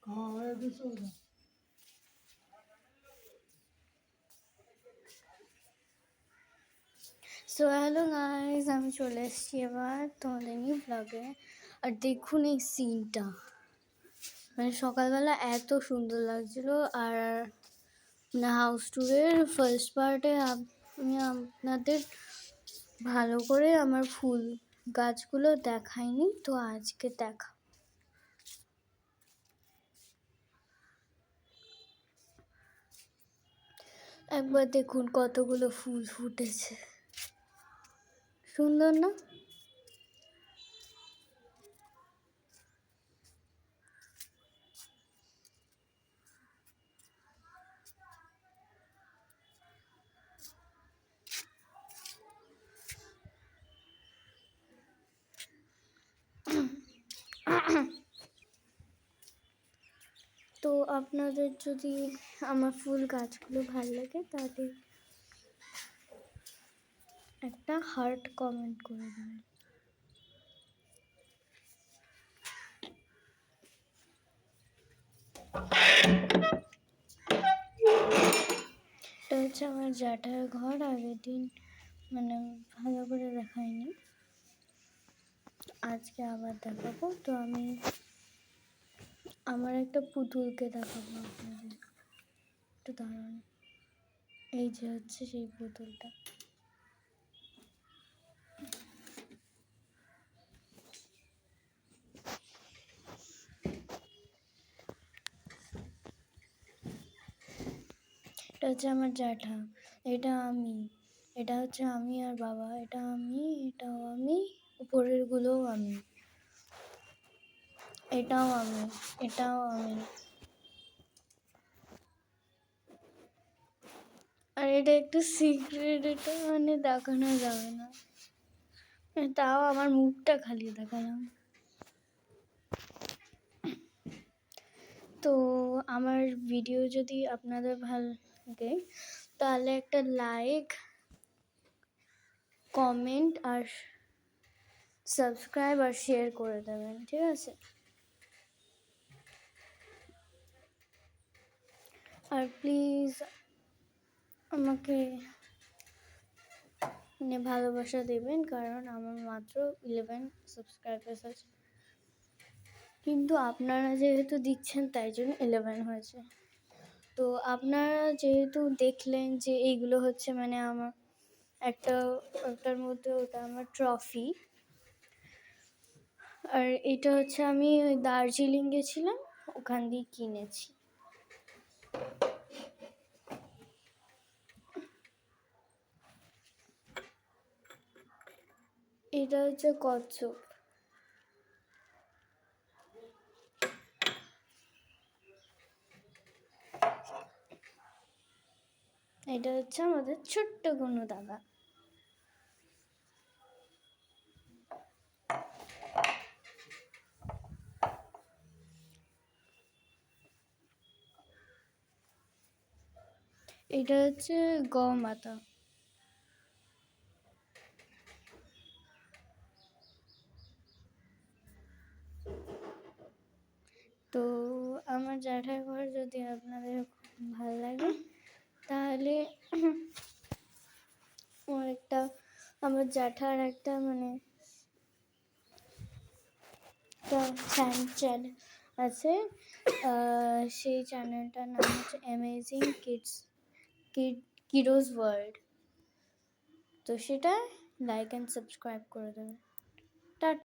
So hello guys, আমি চলে এসেছি এবার তোমাদের নিয়ে ব্লগে। আর দেখুন এই সিনটা, মানে সকালবেলা এত সুন্দর লাগছিল। আর হাউস ট্যুরের ফার্স্ট পার্টে আমি আপনাদের ভালো করে আমার ফুল গাছগুলো দেখাইনি, তো আজকে দেখা। একবার দেখুন কতগুলো ফুল ফুটেছে, সুন্দর না? তো আপনাদের যদি আমার ফুল গাছগুলো ভালো লাগে তাহলে একটা হার্ট কমেন্ট করে দেবেন। এটা হচ্ছে আমার জ্যাঠার ঘর। আগের দিন মানে ভালো করে দেখাইনি, আজকে আবার দেখাবো। তো আমি আমার একটা পুতুলকে দেখাবো আপনাদের, একটু দাঁড়ান। এই যে হচ্ছে সেই পুতুলটা। এটা হচ্ছে আমার জ্যাঠা, এটা আমি, এটা হচ্ছে আমি আর বাবা, এটা আমি, এটাও আমি, উপরের গুলোও আমি, এটাও আমি, এটাও আমি। আর এটা একটু সিক্রেট, এটা মানে দেখানো যাবে না, তাও আমার মুখটা খালি দেখালাম। তো আমার ভিডিও যদি আপনাদের ভালো লাগে তাহলে একটা লাইক, কমেন্ট আর সাবস্ক্রাইব আর শেয়ার করে দেবেন, ঠিক আছে? আর প্লিজ আমাকে ভালোবাসা দেবেন, কারণ আমার মাত্র 11 সাবস্ক্রাইবার্স আছে, কিন্তু আপনারা যেহেতু দিচ্ছেন তাই জন্য 11 হয়েছে। তো আপনারা যেহেতু দেখলেন যে এইগুলো হচ্ছে মানে আমার একটার মধ্যে ওটা আমার ট্রফি। আর এটা হচ্ছে আমি ওই দার্জিলিং গেছিলাম, ওখান দিয়ে কিনেছি। এটা হচ্ছে কচ্ছপ। এটা হচ্ছে আমাদের ছোট্ট কোনো দাদা। এটা হচ্ছে গৌমাতা। তো আমার জ্যাঠার ঘর যদি আপনাদের ভালো লাগে তাহলে আমার জ্যাঠার একটা মানে একটা চ্যানেল আছে, সেই চ্যানেলটার নাম হচ্ছে অ্যামেজিং কিডোজ ওয়ার্ল্ড। তো সেটা লাইক অ্যান্ড সাবস্ক্রাইব করে দেবে।